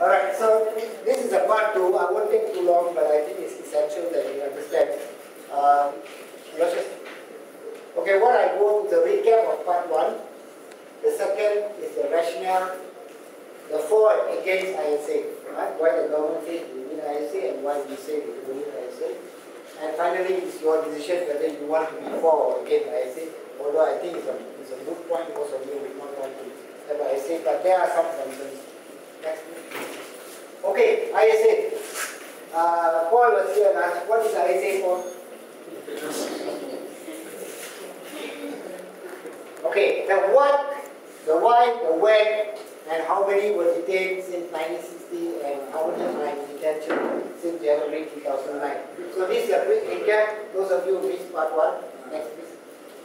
Alright, so this is a part 2. I won't take too long, but I think it's essential that you understand. Okay, what I go is a recap of part 1. The second is the rationale, the for and against ISA. Right? Why the government says we need ISA and why we say we don't need ISA. And finally, it's your decision whether you want to be for or against ISA. Although I think it's a good point, most of you will not want to have ISA, but there are some concerns. Next. Okay, ISA. Paul was here and asked, what is ISA for? Okay, the what, the why, the when, and how many were detained since 1960 and how many are in detention since January 2009. So this is a quick recap. Those of you who missed part 1, next please.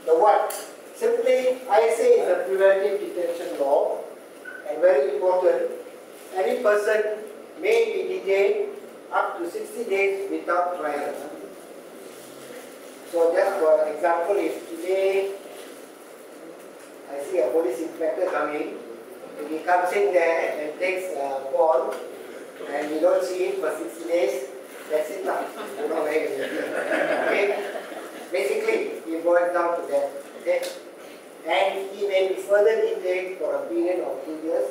The what? Simply, ISA is a preventive detention law, and very important, any person may be detained up to 60 days without trial. So just for example, if today I see a police inspector coming, if he comes in there and takes a call and we don't see him for 60 days, that's it now. You know where he is. Okay? Basically, it boils down to that. Okay? And he may be further detained for a period of 2 years,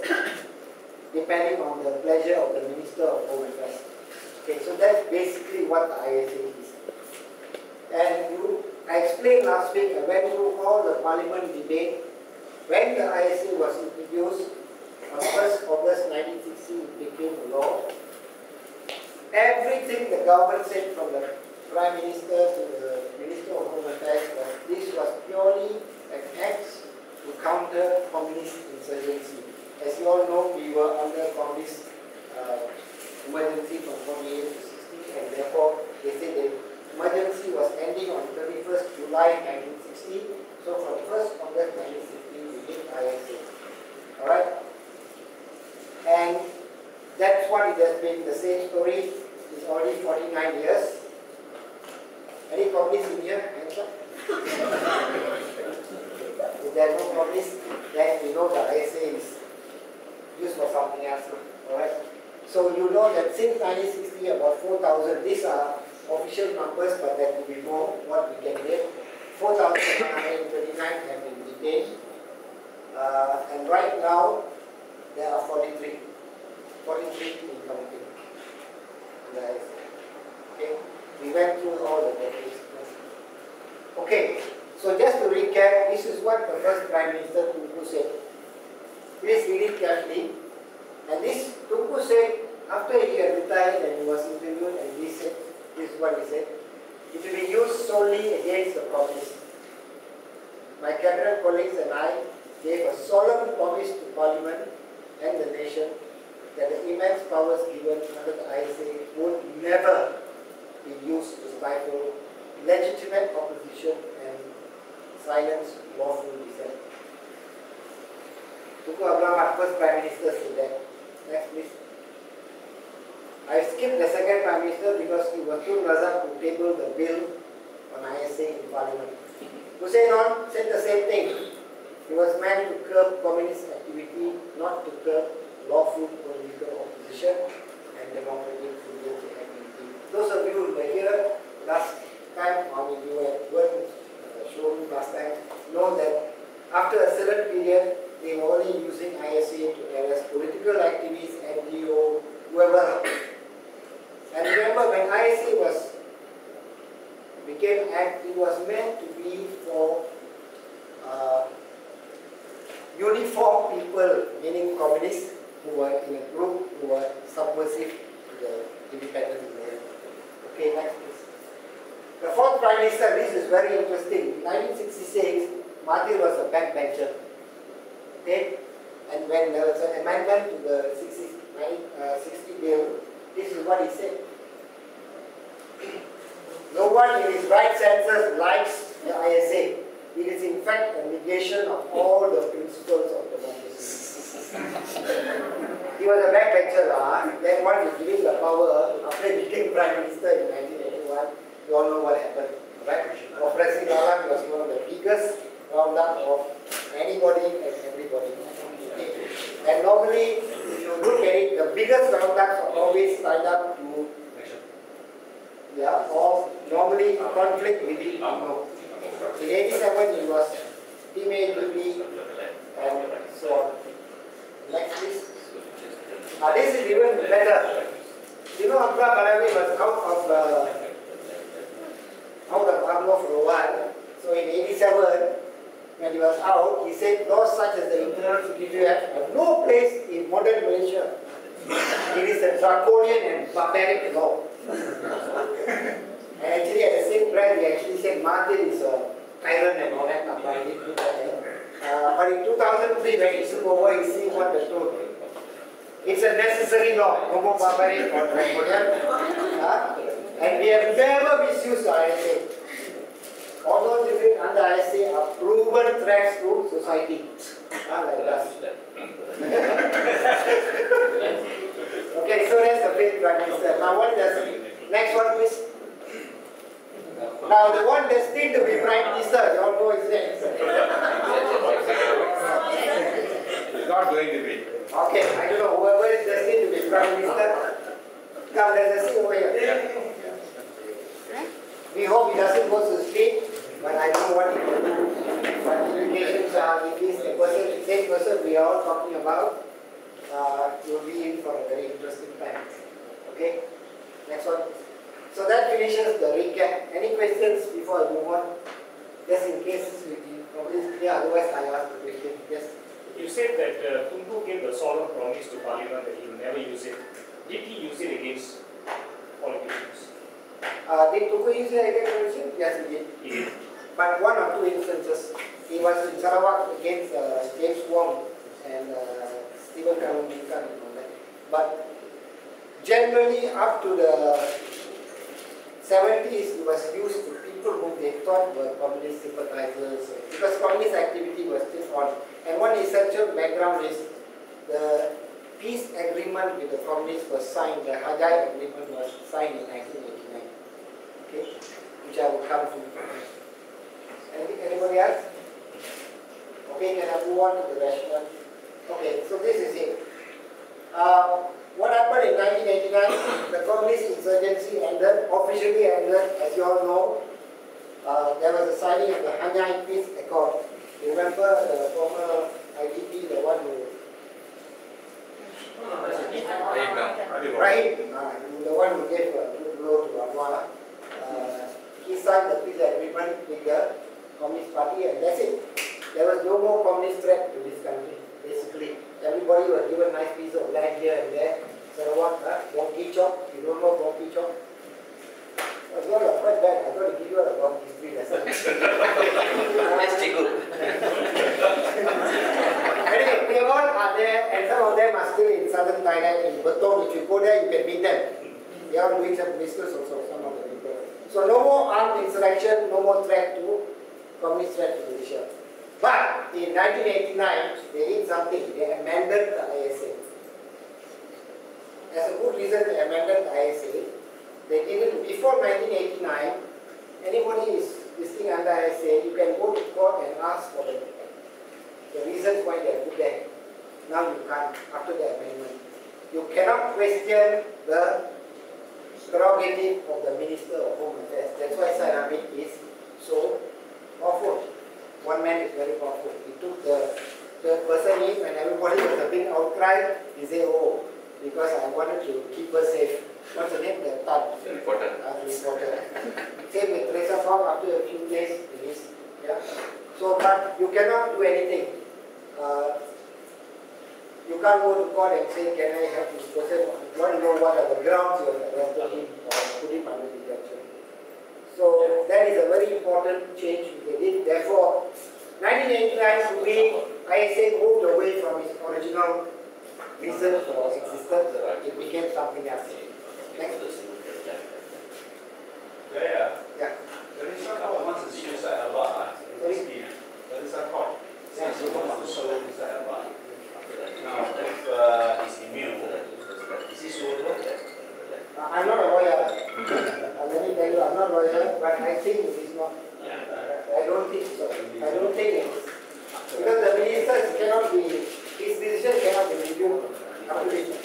depending on the pleasure of the Minister of Home Affairs. Okay, so that's basically what the ISA is. And I explained last week, I went through all the Parliament debate. When the ISA was introduced on 1st August 1960, it became a law. Everything the government said, from the Prime Minister to the Minister of Home Affairs, was this was purely an act to counter communist insurgency. As you all know, we were under communist emergency from 48 to 60, and therefore they said the emergency was ending on 31st July 1960. So from 1st August 1960, we did ISA. Alright? And that's what it has been, the same story. It's already 49 years. Any communists in here? Hands up. If there are no communists, then we know the ISA is used for something else. Alright? So you know that since 1960, about 4,000, these are official numbers, but there will be more what we can get. 4,129 have been detained. And right now, there are 43. 43 in counting. Okay? We went through all the decades. Okay, so just to recap, this is what the first Prime Minister Tunku said. Please read it carefully. And this Tunku said, after he had retired and he was interviewed, and he said, this is what he said, it will be used solely against the communists. My cabinet colleagues and I gave a solemn promise to Parliament and the nation that the immense powers given under the ISA would never be used to stifle legitimate opposition and silence lawful dissent. Tunku Abdul Rahman, first Prime Minister, said that. Next, please. I skipped the second Prime Minister because he was too razak to table the bill on ISA in Parliament. Hussein On said the same thing. He was meant to curb communist activity, not to curb lawful political opposition and democratic freedom activity. Those of you who were here last time, or if you were at showroom last time, know that after a certain period, they were only using ISA to arrest political activists, NGO, whoever. And remember, when ISA became act, it was meant to be for uniform people, meaning communists, who were in a group, who were subversive to the independent movement. Okay, next please. The fourth Prime Minister, this is very interesting. In 1966, Mahathir was a backbencher. Okay? And when there was an amendment to the 60 bill, this is what he said. No one in his right senses likes the ISA. It is in fact a negation of all the principles of democracy. He was a backbencher. Then when he gave the power, after he became Prime Minister in 1981, you all know what happened. Right? Operation Alam was one of the biggest roundup of anybody and everybody. Okay. And normally, if you look at it, the biggest conducts are always tied up to, or normally conflict within Timor. In 87, it was Timor, Libya, and so on. Next, please. This is even better. You know, Abdullah Balawi was out of Armor for a while. So in 87, when he was out, he said laws such as the Internal Security Act have no place in modern Malaysia. It is a draconian and barbaric law. And actually, at the same time, he actually said Mahathir is a tyrant and all that. But in 2003, when he took over, he see what the told. It's a necessary law, no more barbaric or draconian. And we have never misused the ISA. All those living under ISA are proven threats to society. Like us. Okay, so that's the fifth Prime Minister. Now what does next one please? Now the one destined to be Prime Minister, you all know his name. He's not going to be. Okay, I don't know, whoever is destined to be Prime Minister, come, there's a seat over here. We hope he doesn't go to sleep, but I don't know what he will do. But implications are, if he's the person, the same person we are all talking about, you'll be in for a very interesting time. Okay? Next one. So that finishes the recap. Any questions before I move on? Just in case we probably clear, otherwise I ask the question. Yes. You said that Tunku gave a solemn promise to Parliament that he will never use it. Did he use it against politicians? Did Tunku use it against politicians? Yes, he did. He did. But one or two instances. He was in Sarawak against James Wong and Stephen Karumikan and all that. But generally up to the 70s, it was used to people whom they thought were communist sympathizers because communist activity was still on. And one essential background is the peace agreement with the communists was signed, the Hajai agreement was signed in 1989. Okay, which I will come to. Anybody else? Okay, can I move on to the rationale? Okay, so this is it. What happened in 1989? The communist insurgency ended, officially ended, as you all know. There was a signing of the Hanyai Peace Accord. You remember the former IDP, the one who... Rahim, the one who gave a good blow to Anwar. He signed the peace agreement with the Communist Party and that's it. There was no more communist threat to this country, basically. Everybody was given a nice piece of land here and there. Sarawak, Wonky Chok, you don't know Wonky Chok? You all are quite bad. I'm going to give you a long history lesson. Yes, Chiku. Anyway, they all are there and some of them are still in southern Thailand, in Betong. If you go there, you can meet them. They are doing some business also, some of the people. So no more armed insurrection, no more threat to communist threat to Malaysia. But in 1989, they did something. They amended the ISA. There's a good reason they amended the ISA. They didn't, before 1989, anybody is listing under ISA, you can go to court and ask for the reasons why they are put there. Now you can't, after the amendment. You cannot question the prerogative of the Minister of Home Affairs. That's why Saramit is so powerful. One man is very powerful. He took the person in when everybody was a big outcry, he said, oh, because I wanted to keep her safe. What's the name? The Tan. Reporter. Reporter. Same with Teresa Fong, after a few days, released. Yeah. So, but you cannot do anything. You can't go to court and say, can I have this person? You want to know what are the grounds you have arrested him or put him under detention. So, that is a very important change they did. Therefore, 1989 to me, ISA moved away from its original reason for existence. It became something else. Next. Yeah. Yeah. There is a court wants to suicide about. There is a court. Says he wants to suicide about. Now, if he's immune, is he suitable? I'm not a lawyer. Let me tell you, I'm not a lawyer, but I think it is not. I don't think so. I don't think it is. Because the ministers cannot be, his decision cannot be reviewed up police.